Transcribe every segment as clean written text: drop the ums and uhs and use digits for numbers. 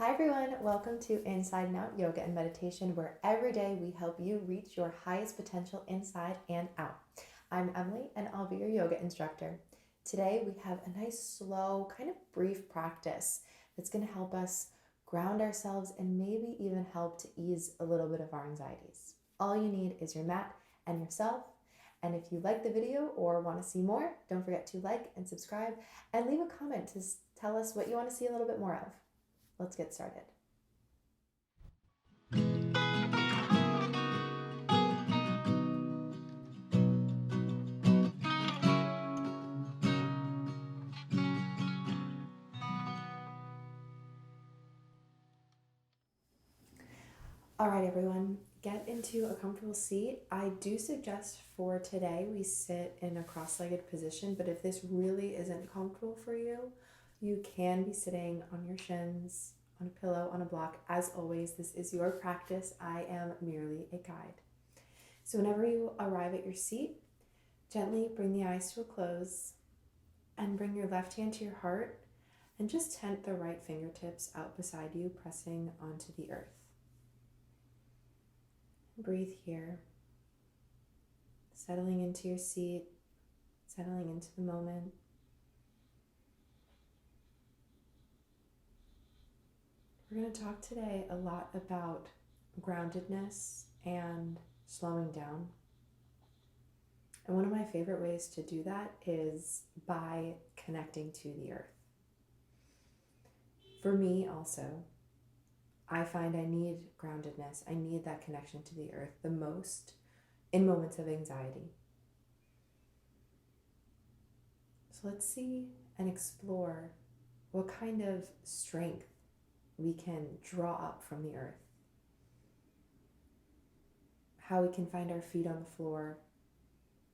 Hi everyone, welcome to Inside and Out Yoga and Meditation, where every day we help you reach your highest potential inside and out. I'm Emily and I'll be your yoga instructor. Today we have a nice, slow, kind of brief practice that's going to help us ground ourselves and maybe even help to ease a little bit of our anxieties. All you need is your mat and yourself. And if you like the video or want to see more, don't forget to like and subscribe and leave a comment to tell us what you want to see a little bit more of. Let's get started. All right, everyone, get into a comfortable seat. I do suggest for today we sit in a cross-legged position, but if this really isn't comfortable for you, you can be sitting on your shins, on a pillow, on a block. As always, this is your practice. I am merely a guide. So whenever you arrive at your seat, gently bring the eyes to a close and bring your left hand to your heart and just tent the right fingertips out beside you, pressing onto the earth. Breathe here, settling into your seat, settling into the moment. We're going to talk today a lot about groundedness and slowing down. And one of my favorite ways to do that is by connecting to the earth. For me also, I find I need groundedness. I need that connection to the earth the most in moments of anxiety. So let's see and explore what kind of strength we can draw up from the earth. How we can find our feet on the floor,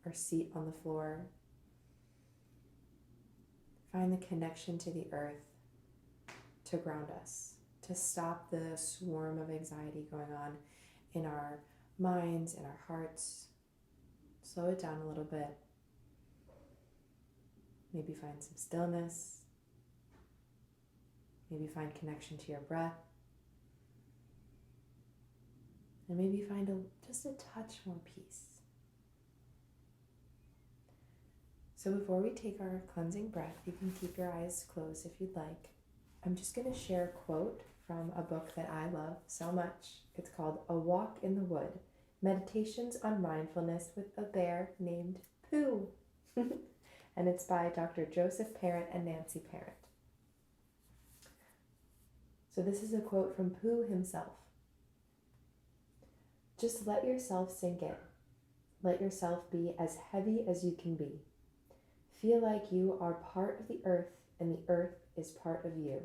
our seat on the floor. Find the connection to the earth to ground us, to stop the swarm of anxiety going on in our minds, in our hearts. Slow it down a little bit. Maybe find some stillness. Maybe find connection to your breath. And maybe find just a touch more peace. So before we take our cleansing breath, you can keep your eyes closed if you'd like. I'm just going to share a quote from a book that I love so much. It's called A Walk in the Wood, Meditations on Mindfulness with a Bear Named Pooh. And it's by Dr. Joseph Parent and Nancy Parent. So this is a quote from Pooh himself. Just let yourself sink in. Let yourself be as heavy as you can be. Feel like you are part of the earth and the earth is part of you.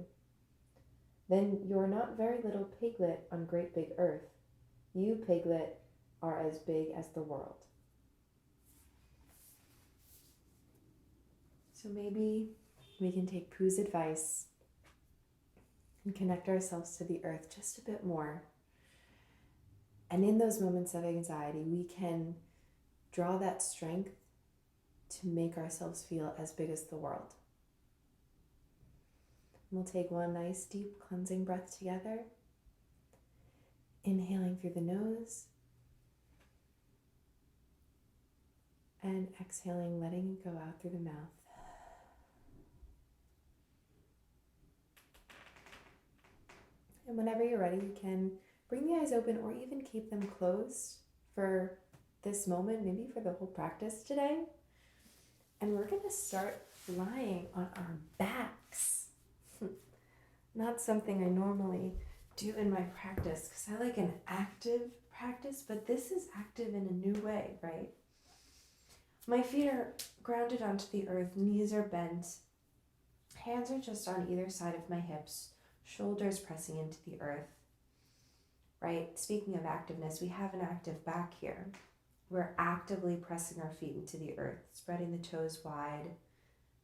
Then you're not very little piglet on great big earth. You, piglet, are as big as the world. So maybe we can take Pooh's advice and connect ourselves to the earth just a bit more. And in those moments of anxiety, we can draw that strength to make ourselves feel as big as the world. We'll take one nice deep cleansing breath together. Inhaling through the nose. And exhaling, letting it go out through the mouth. And whenever you're ready, you can bring the eyes open or even keep them closed for this moment, maybe for the whole practice today. And we're going to start lying on our backs. Not something I normally do in my practice because I like an active practice, but this is active in a new way, right? My feet are grounded onto the earth, knees are bent, hands are just on either side of my hips, shoulders pressing into the earth, right? Speaking of activeness, we have an active back here. We're actively pressing our feet into the earth, spreading the toes wide,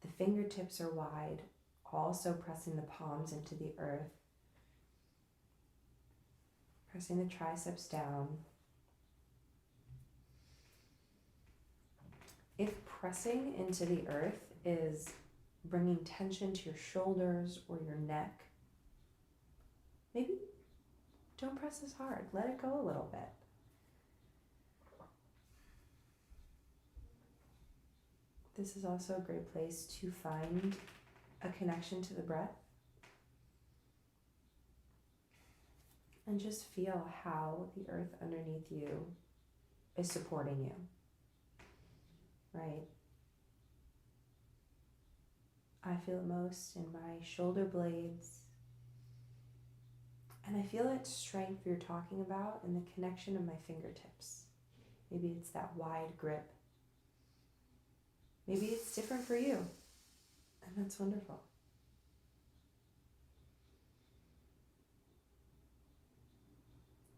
the fingertips are wide, also pressing the palms into the earth, pressing the triceps down. If pressing into the earth is bringing tension to your shoulders or your neck, don't press as hard. Let it go a little bit. This is also a great place to find a connection to the breath. And just feel how the earth underneath you is supporting you, right? I feel it most in my shoulder blades. And I feel that strength you're talking about in the connection of my fingertips. Maybe it's that wide grip. Maybe it's different for you. And that's wonderful.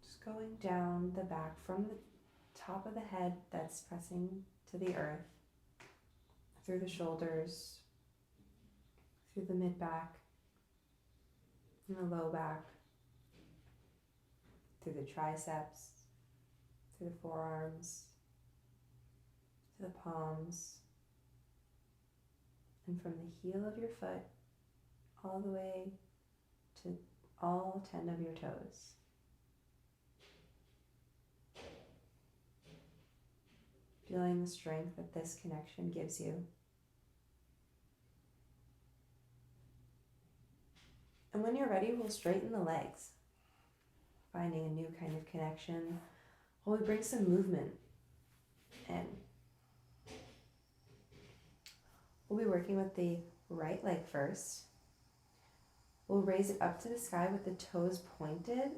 Just going down the back from the top of the head that's pressing to the earth, through the shoulders, through the mid-back, and the low back, through the triceps, through the forearms, to the palms, and from the heel of your foot all the way to all 10 of your toes. Feeling the strength that this connection gives you. And when you're ready, we'll straighten the legs, finding a new kind of connection while we bring some movement in. We'll be working with the right leg first. We'll raise it up to the sky with the toes pointed.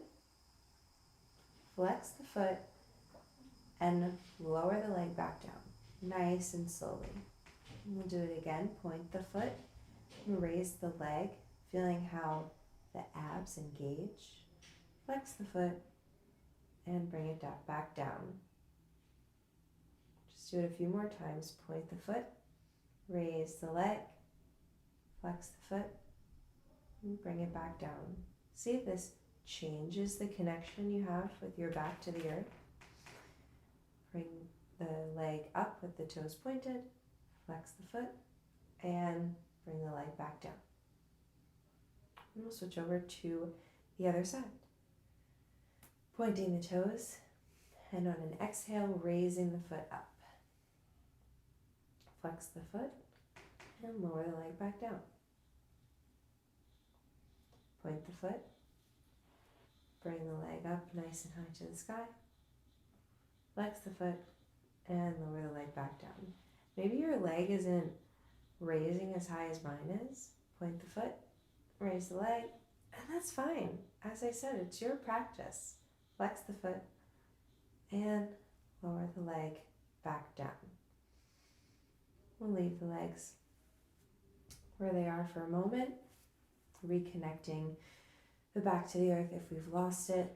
Flex the foot and lower the leg back down, nice and slowly. And we'll do it again. Point the foot and raise the leg, feeling how the abs engage. Flex the foot and bring it back down. Just do it a few more times. Point the foot, raise the leg, flex the foot, and bring it back down. See if this changes the connection you have with your back to the earth. Bring the leg up with the toes pointed, flex the foot, and bring the leg back down. And we'll switch over to the other side. Pointing the toes, and on an exhale, raising the foot up. Flex the foot, and lower the leg back down. Point the foot, bring the leg up nice and high to the sky. Flex the foot and lower the leg back down. Maybe your leg isn't raising as high as mine is. Point the foot, raise the leg, and that's fine. As I said, it's your practice. Flex the foot and lower the leg back down. We'll leave the legs where they are for a moment, reconnecting the back to the earth if we've lost it,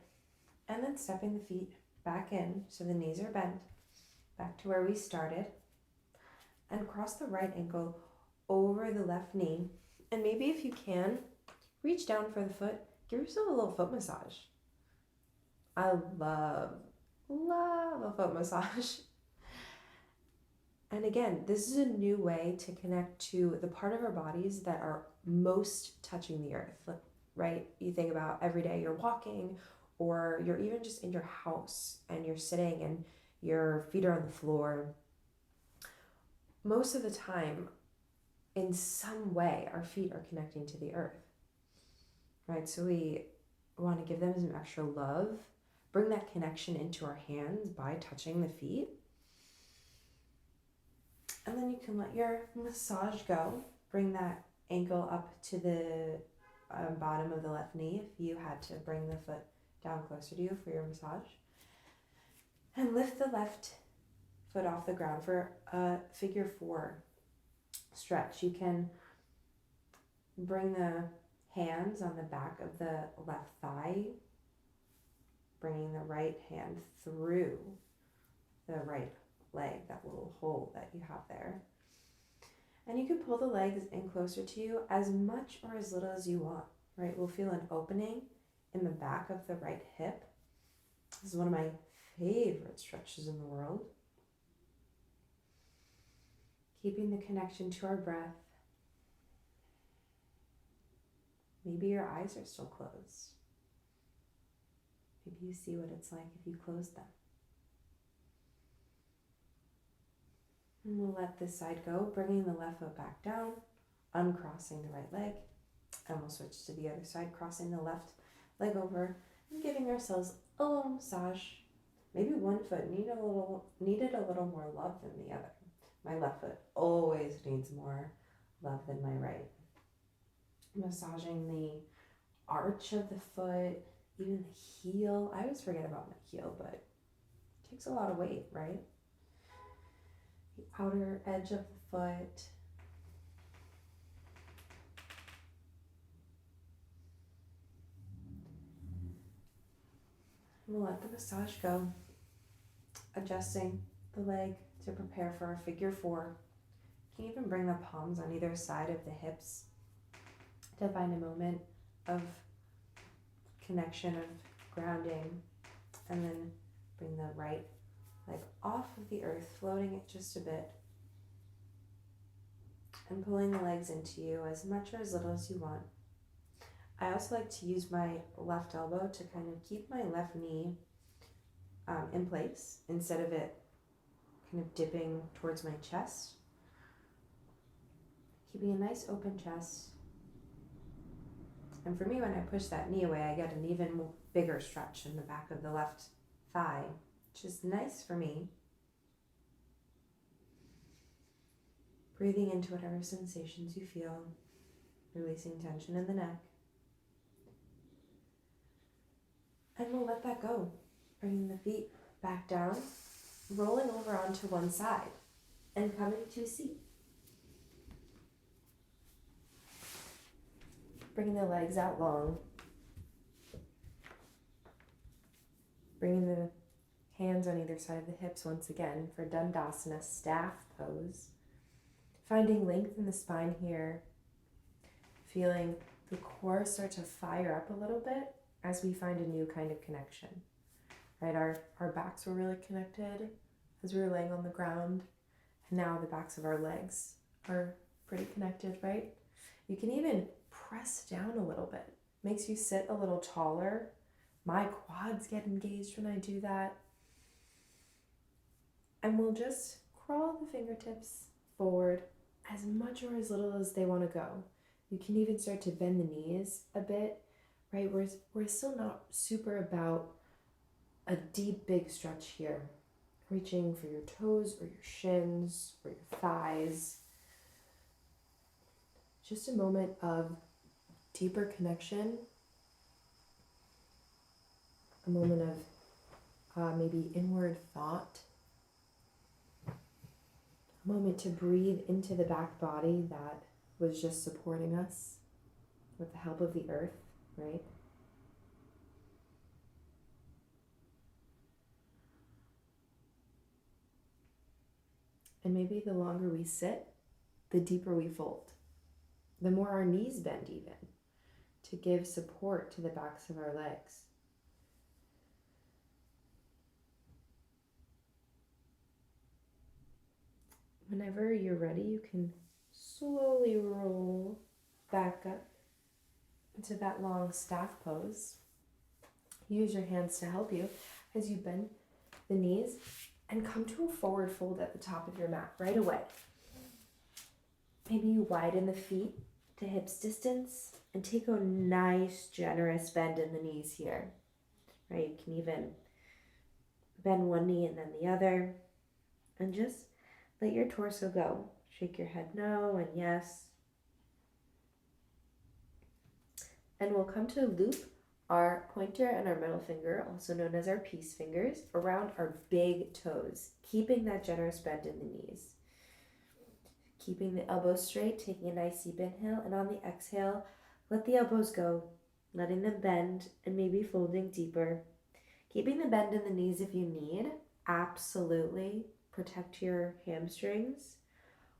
and then stepping the feet back in so the knees are bent, back to where we started, and cross the right ankle over the left knee. And maybe if you can, reach down for the foot, give yourself a little foot massage. I love a foot massage. And again, this is a new way to connect to the part of our bodies that are most touching the earth, right? You think about every day you're walking, or you're even just in your house and you're sitting and your feet are on the floor. Most of the time, in some way, our feet are connecting to the earth, right? So we want to give them some extra love, bring that connection into our hands by touching the feet. And then you can let your massage go. Bring that ankle up to the bottom of the left knee if you had to bring the foot down closer to you for your massage. And lift the left foot off the ground for a figure 4 stretch. You can bring the hands on the back of the left thigh, bringing the right hand through the right leg, that little hole that you have there. And you can pull the legs in closer to you as much or as little as you want, right? We'll feel an opening in the back of the right hip. This is one of my favorite stretches in the world. Keeping the connection to our breath. Maybe your eyes are still closed. Maybe you see what it's like if you close them. And we'll let this side go, bringing the left foot back down, uncrossing the right leg, and we'll switch to the other side, crossing the left leg over and giving ourselves a little massage. Maybe one foot needed a little more love than the other. My left foot always needs more love than my right. Massaging the arch of the foot, even the heel. I always forget about my heel, but it takes a lot of weight, right? The outer edge of the foot. We'll let the massage go, adjusting the leg to prepare for our figure four. You can even bring the palms on either side of the hips to find a moment of connection, of grounding, and then bring the right leg off of the earth, floating it just a bit, and pulling the legs into you as much or as little as you want. I also like to use my left elbow to kind of keep my left knee in place instead of it kind of dipping towards my chest. Keeping a nice open chest. And for me, when I push that knee away, I get an even bigger stretch in the back of the left thigh, which is nice for me. Breathing into whatever sensations you feel, releasing tension in the neck. And we'll let that go, bringing the feet back down, rolling over onto one side, and coming to a seat. Bringing the legs out long. Bringing the hands on either side of the hips once again for Dandasana, staff pose. Finding length in the spine here. Feeling the core start to fire up a little bit as we find a new kind of connection. Right, our backs were really connected as we were laying on the ground, and now the backs of our legs are pretty connected, right? You can even press down a little bit. Makes you sit a little taller. My quads get engaged when I do that. And we'll just crawl the fingertips forward as much or as little as they want to go. You can even start to bend the knees a bit, right? We're still not super about a deep, big stretch here. Reaching for your toes or your shins or your thighs. Just a moment of deeper connection. A moment of maybe inward thought. A moment to breathe into the back body that was just supporting us with the help of the earth, right? And maybe the longer we sit, the deeper we fold. The more our knees bend even, to give support to the backs of our legs. Whenever you're ready, you can slowly roll back up into that long staff pose. Use your hands to help you as you bend the knees and come to a forward fold at the top of your mat right away. Maybe you widen the feet to hips distance and take a nice, generous bend in the knees here. Right? You can even bend one knee and then the other. And just let your torso go. Shake your head no and yes. And we'll come to loop our pointer and our middle finger, also known as our peace fingers, around our big toes, keeping that generous bend in the knees. Keeping the elbows straight, taking a nice deep inhale, and on the exhale, let the elbows go, letting them bend and maybe folding deeper. Keeping the bend in the knees if you need, absolutely. Protect your hamstrings,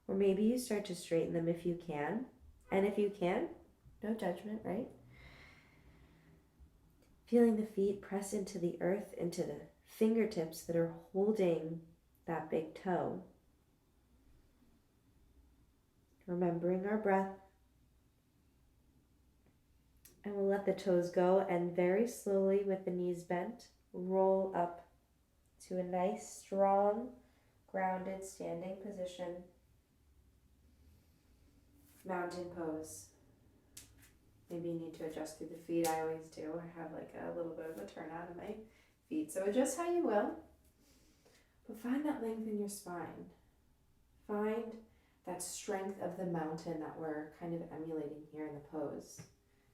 or maybe you start to straighten them if you can. And if you can, no judgment, right? Feeling the feet press into the earth, into the fingertips that are holding that big toe. Remembering our breath. And we'll let the toes go and very slowly with the knees bent, roll up to a nice, strong, grounded standing position. Mountain pose. Maybe you need to adjust through the feet. I always do. I have like a little bit of a turnout in my feet. So adjust how you will. But find that length in your spine. Find that strength of the mountain that we're kind of emulating here in the pose.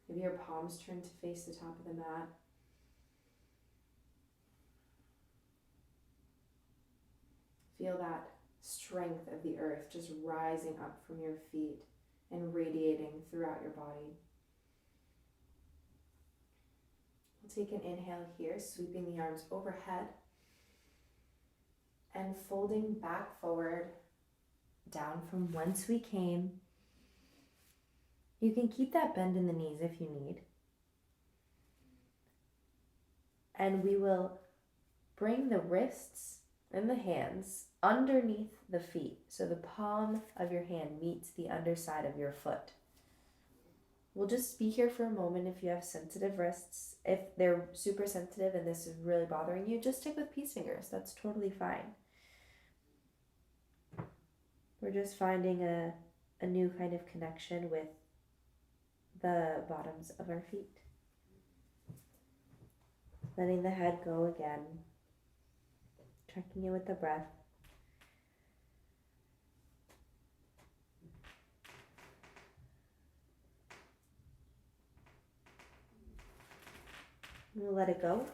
Maybe your palms turn to face the top of the mat. Feel that strength of the earth just rising up from your feet and radiating throughout your body. We'll take an inhale here, sweeping the arms overhead and folding back forward, down from whence we came. You can keep that bend in the knees if you need. And we will bring the wrists and the hands underneath the feet. So the palm of your hand meets the underside of your foot. We'll just be here for a moment if you have sensitive wrists. If they're super sensitive and this is really bothering you, just stick with peace fingers. That's totally fine. We're just finding a new kind of connection with the bottoms of our feet. Letting the head go again. Checking in with the breath. We'll let it go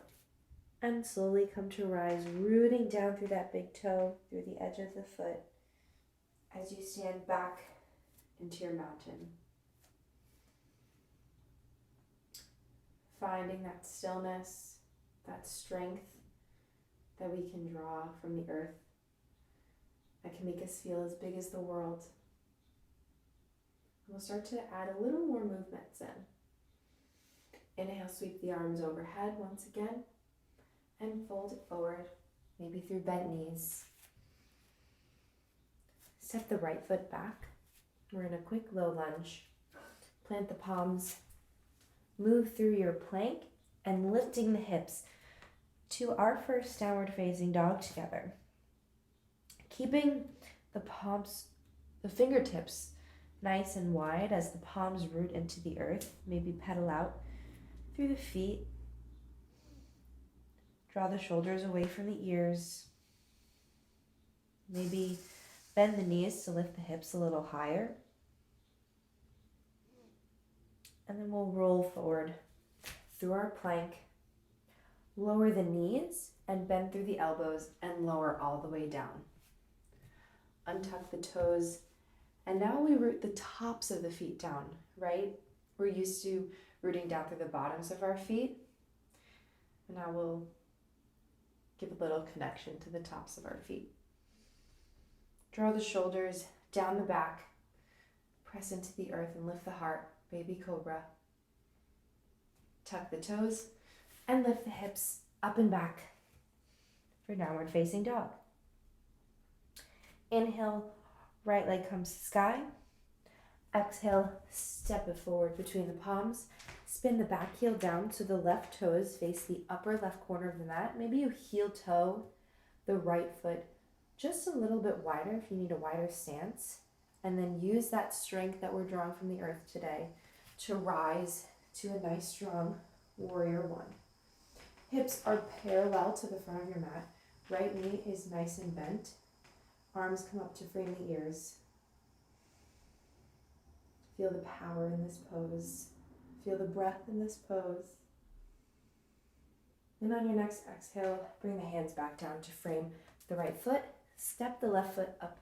and slowly come to rise, rooting down through that big toe, through the edge of the foot, as you stand back into your mountain. Finding that stillness, that strength that we can draw from the earth that can make us feel as big as the world. We'll start to add a little more movements in. Inhale, sweep the arms overhead once again and fold it forward, maybe through bent knees. Step the right foot back. We're in a quick low lunge. Plant the palms. Move through your plank and lifting the hips to our first downward facing dog together. Keeping the fingertips nice and wide as the palms root into the earth. Maybe pedal out through the feet. Draw the shoulders away from the ears. Maybe bend the knees to lift the hips a little higher. And then we'll roll forward through our plank. Lower the knees and bend through the elbows and lower all the way down. Untuck the toes. And now we root the tops of the feet down, right? We're used to rooting down through the bottoms of our feet. And now we'll give a little connection to the tops of our feet. Draw the shoulders down the back. Press into the earth and lift the heart, baby cobra. Tuck the toes and lift the hips up and back for downward facing dog. Inhale, right leg comes to sky. Exhale, step it forward between the palms. Spin the back heel down so the left toes face the upper left corner of the mat. Maybe you heel toe the right foot just a little bit wider if you need a wider stance. And then use that strength that we're drawing from the earth today to rise to a nice strong warrior one. Hips are parallel to the front of your mat. Right knee is nice and bent. Arms come up to frame the ears. Feel the power in this pose. Feel the breath in this pose. And on your next exhale, bring the hands back down to frame the right foot. Step the left foot up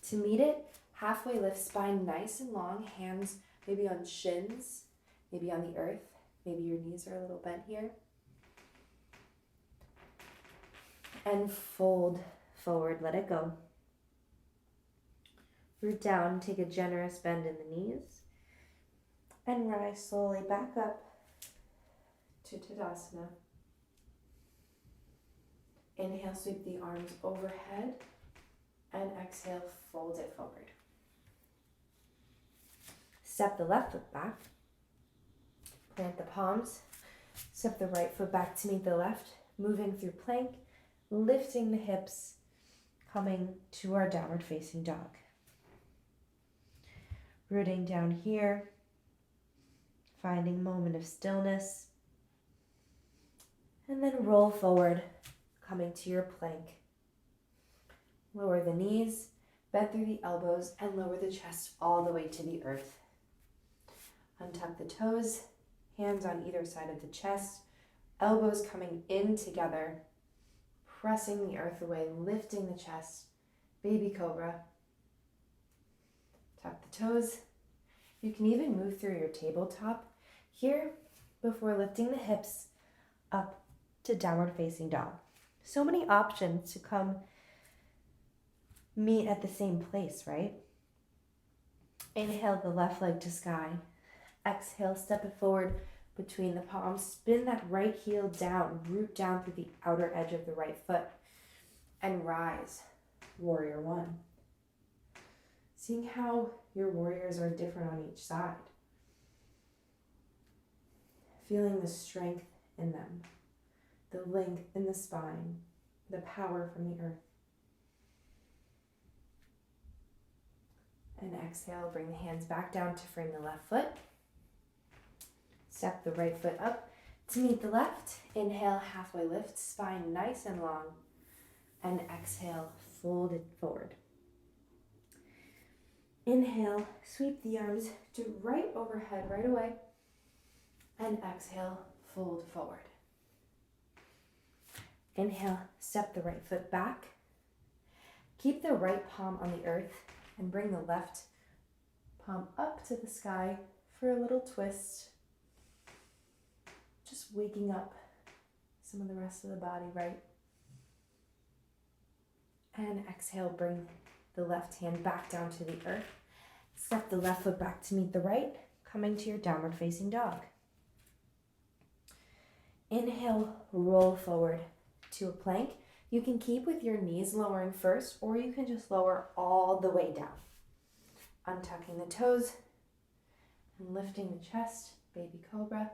to meet it. Halfway lift, spine nice and long. Hands maybe on shins, maybe on the earth. Maybe your knees are a little bent here. And fold forward, let it go. Root down, take a generous bend in the knees. And rise slowly back up to Tadasana. Inhale, sweep the arms overhead. And exhale, fold it forward. Step the left foot back. Plant the palms. Step the right foot back to meet the left. Moving through plank. Lifting the hips. Coming to our downward facing dog. Rooting down here. Finding a moment of stillness. And then roll forward. Coming to your plank. Lower the knees. Bend through the elbows and lower the chest all the way to the earth. Untuck the toes, hands on either side of the chest, elbows coming in together, pressing the earth away, lifting the chest, baby cobra. Tuck the toes. You can even move through your tabletop here before lifting the hips up to downward facing dog. So many options to come meet at the same place, right? Inhale the left leg to sky. Exhale, step it forward between the palms. Spin that right heel down, root down through the outer edge of the right foot, and rise, warrior one. Seeing how your warriors are different on each side. Feeling the strength in them, the length in the spine, the power from the earth. And exhale, bring the hands back down to frame the left foot. Step the right foot up to meet the left. Inhale, halfway lift, spine nice and long. And exhale, fold it forward. Inhale, sweep the arms to right overhead right away. And exhale, fold forward. Inhale, step the right foot back. Keep the right palm on the earth and bring the left palm up to the sky for a little twist. Just waking up some of the rest of the body, right? And exhale, bring the left hand back down to the earth. Step the left foot back to meet the right, coming to your downward facing dog. Inhale, roll forward to a plank. You can keep with your knees lowering first, or you can just lower all the way down. Untucking the toes and lifting the chest, baby cobra.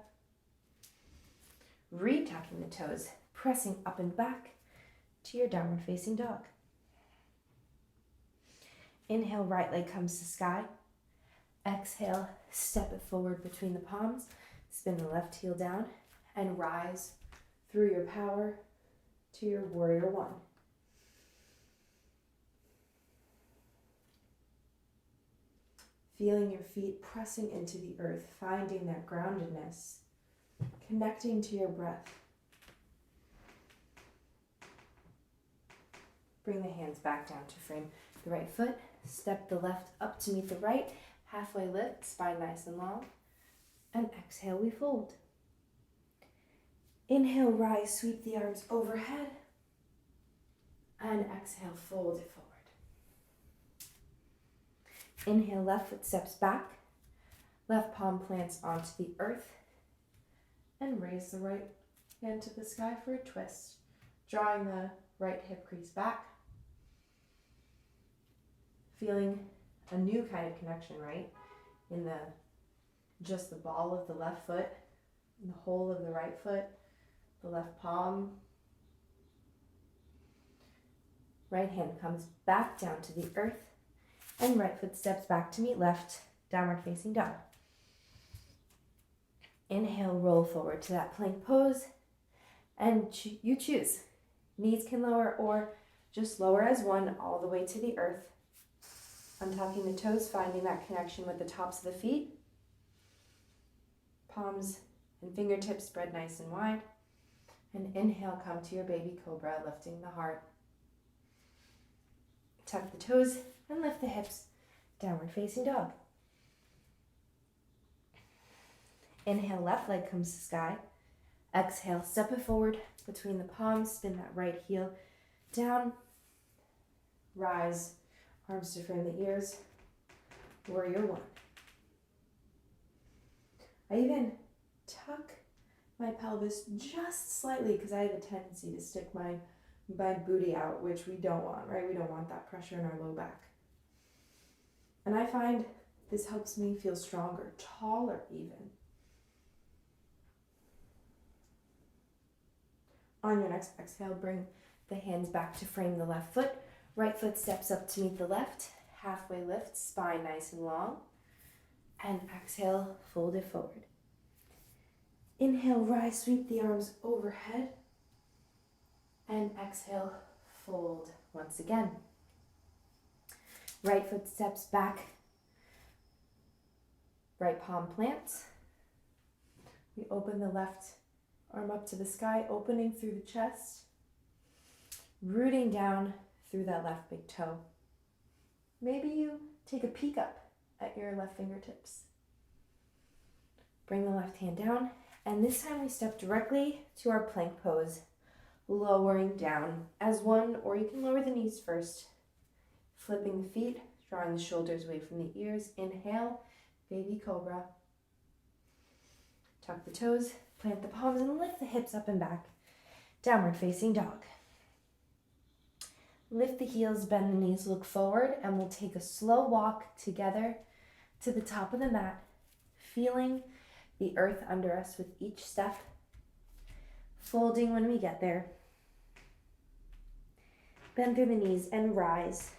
Retucking the toes, pressing up and back to your downward facing dog. Inhale, right leg comes to sky. Exhale, step it forward between the palms. Spin the left heel down and rise through your power to your warrior one. Feeling your feet pressing into the earth, finding that groundedness, connecting to your breath. Bring the hands back down to frame the right foot. Step the left up to meet the right. Halfway lift, spine nice and long. And exhale, we fold. Inhale, rise, sweep the arms overhead. And exhale, fold it forward. Inhale, left foot steps back. Left palm plants onto the earth. And raise the right hand to the sky for a twist. Drawing the right hip crease back. Feeling a new kind of connection, right? In just the ball of the left foot, in the whole of the right foot, the left palm. Right hand comes back down to the earth, and right foot steps back to meet left, downward facing dog. Inhale, roll forward to that plank pose, and you choose. Knees can lower or just lower as one all the way to the earth. Untucking the toes, finding that connection with the tops of the feet. Palms and fingertips spread nice and wide. And inhale, come to your baby cobra, lifting the heart. Tuck the toes and lift the hips, downward facing dog. Inhale, left leg comes to sky. Exhale, step it forward between the palms, spin that right heel down. Rise, arms to frame the ears, warrior one. I even tuck my pelvis just slightly because I have a tendency to stick my booty out, which we don't want, right? We don't want that pressure in our low back. And I find this helps me feel stronger, taller even. On your next exhale, bring the hands back to frame the left foot. Right foot steps up to meet the left. Halfway lift, spine nice and long. And exhale, fold it forward. Inhale, rise, sweep the arms overhead. And exhale, fold once again. Right foot steps back. Right palm plants. We open the left arm up to the sky, opening through the chest. Rooting down through that left big toe. Maybe you take a peek up at your left fingertips. Bring the left hand down, and this time we step directly to our plank pose, lowering down as one, or you can lower the knees first. Flipping the feet, drawing the shoulders away from the ears. Inhale, baby cobra. Tuck the toes, plant the palms, and lift the hips up and back. Downward facing dog. Lift the heels, bend the knees, look forward, and we'll take a slow walk together to the top of the mat, feeling the earth under us with each step, folding when we get there. Bend through the knees and rise.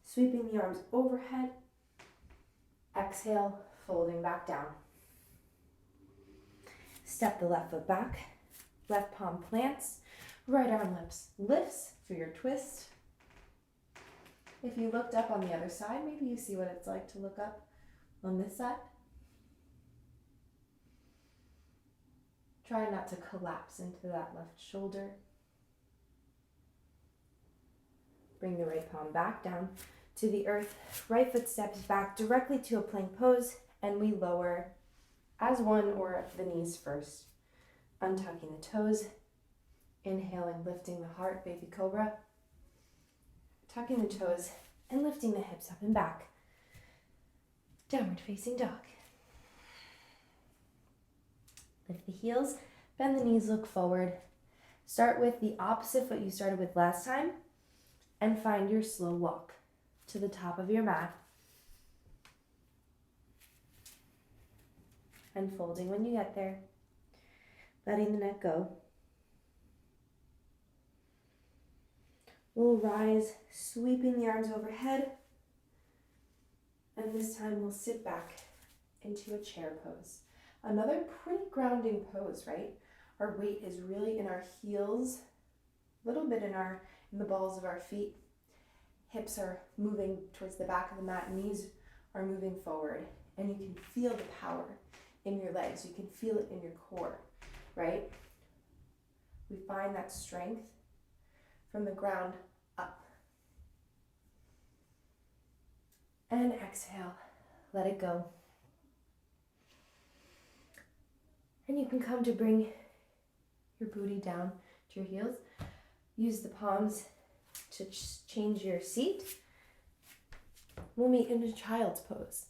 Sweeping the arms overhead. Exhale, folding back down. Step the left foot back. Left palm plants. Right arm lifts for your twist. If you looked up on the other side, maybe you see what it's like to look up on this side. Try not to collapse into that left shoulder. Bring the right palm back down to the earth. Right foot steps back directly to a plank pose, and we lower as one, or the knees first. Untucking the toes. Inhaling, lifting the heart, baby cobra. Tucking the toes and lifting the hips up and back. Downward facing dog. Lift the heels, bend the knees, look forward. Start with the opposite foot you started with last time, and find your slow walk to the top of your mat. And folding when you get there. Letting the neck go. We'll rise, sweeping the arms overhead. And this time we'll sit back into a chair pose. Another pretty grounding pose, right? Our weight is really in our heels, a little bit in the balls of our feet. Hips are moving towards the back of the mat, knees are moving forward, and you can feel the power in your legs. You can feel it in your core, right? We find that strength from the ground up. And exhale, let it go. And you can come to bring your booty down to your heels. Use the palms to change your seat. We'll meet in a child's pose.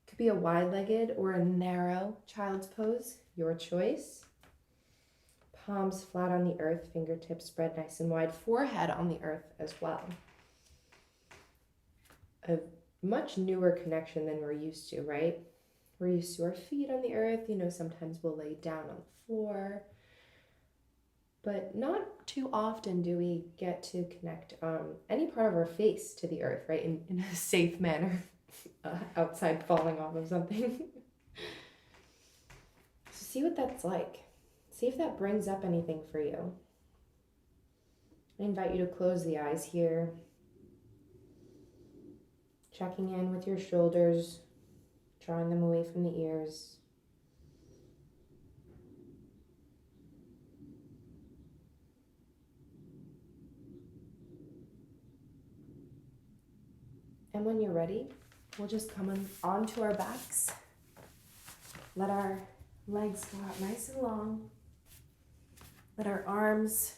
Could be a wide-legged or a narrow child's pose, your choice. Palms flat on the earth, fingertips spread nice and wide, forehead on the earth as well. A much newer connection than we're used to, right? We're used to our feet on the earth. Sometimes we'll lay down on the floor. But not too often do we get to connect any part of our face to the earth, right? In a safe manner, outside falling off of something. So see what that's like. See if that brings up anything for you. I invite you to close the eyes here. Checking in with your shoulders, drawing them away from the ears. And when you're ready, we'll just come onto our backs. Let our legs go out nice and long. Let our arms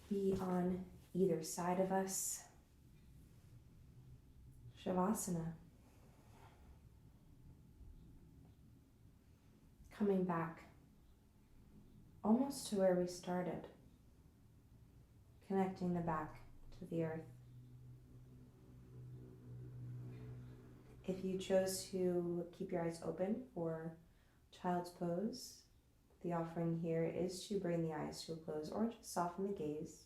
be on either side of us. Shavasana. Coming back almost to where we started. Connecting the back to the earth. If you chose to keep your eyes open for Child's pose. The offering here is to bring the eyes to a close or just soften the gaze.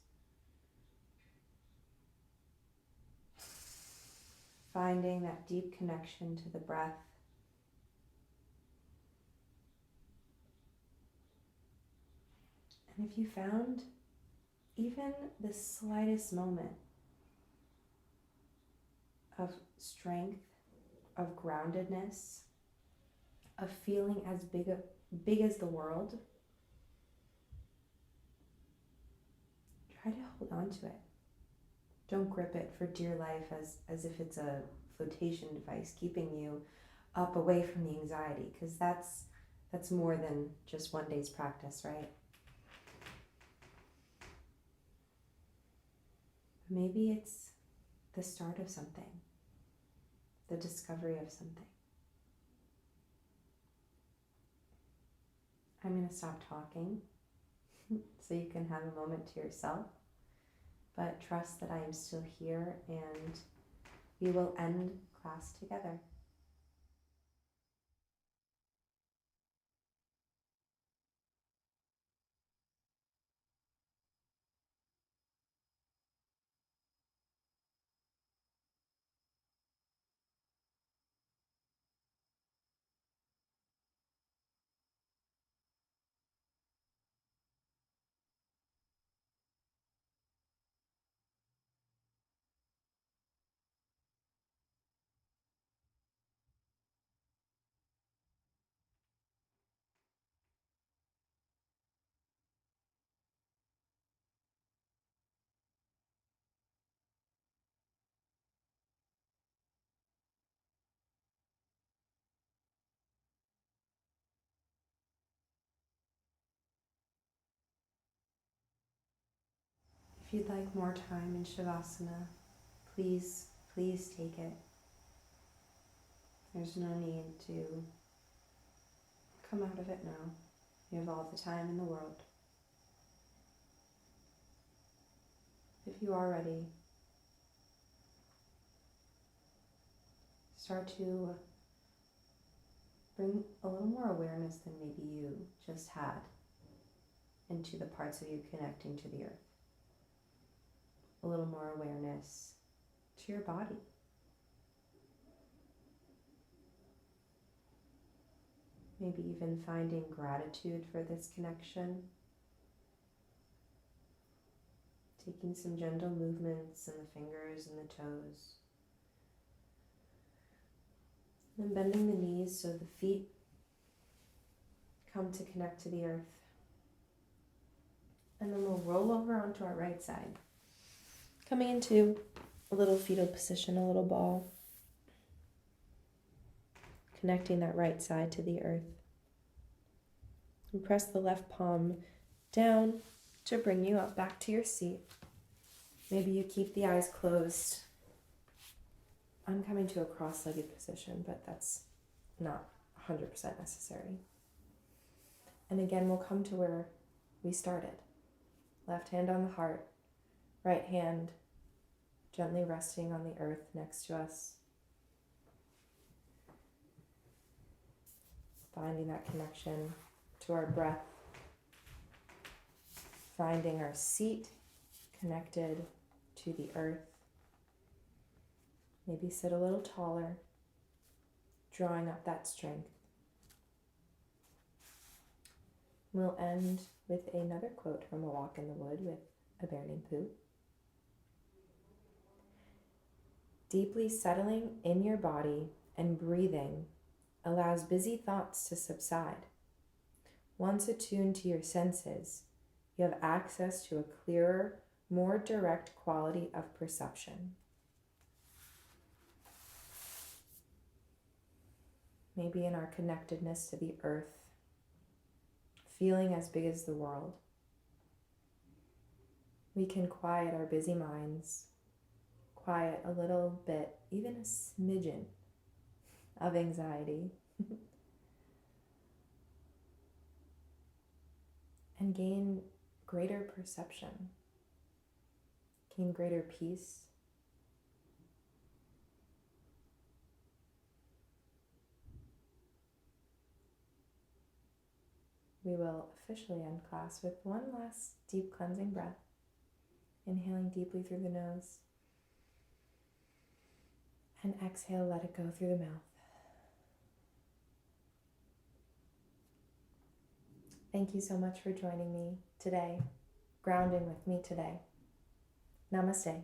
Finding that deep connection to the breath. And if you found even the slightest moment of strength, of groundedness, of feeling as big as the world, try to hold on to it. Don't grip it for dear life as if it's a flotation device keeping you up away from the anxiety, because that's more than just one day's practice, right? Maybe it's the start of something, the discovery of something. I'm going to stop talking so you can have a moment to yourself, but trust that I am still here and we will end class together. If you'd like more time in Shavasana, please take it. There's no need to come out of it now. You have all the time in the world. If you are ready, start to bring a little more awareness than maybe you just had into the parts of you connecting to the earth. A little more awareness to your body. Maybe even finding gratitude for this connection. Taking some gentle movements in the fingers and the toes. And bending the knees so the feet come to connect to the earth. And then we'll roll over onto our right side. Coming into a little fetal position, a little ball. Connecting that right side to the earth. And press the left palm down to bring you up back to your seat. Maybe you keep the eyes closed. I'm coming to a cross-legged position, but that's not 100% necessary. And again, we'll come to where we started. Left hand on the heart, right hand gently resting on the earth next to us. Finding that connection to our breath. Finding our seat connected to the earth. Maybe sit a little taller, drawing up that strength. We'll end with another quote from A Walk in the Wood with a bear named Pooh. Deeply settling in your body and breathing allows busy thoughts to subside. Once attuned to your senses, you have access to a clearer, more direct quality of perception. Maybe in our connectedness to the earth, feeling as big as the world, we can quiet our busy minds, quiet a little bit, even a smidgen of anxiety, and gain greater perception, gain greater peace. we will officially end class with one last deep cleansing breath. Inhaling deeply through the nose. And exhale, let it go through the mouth. Thank you so much for joining me today, grounding with me today. Namaste.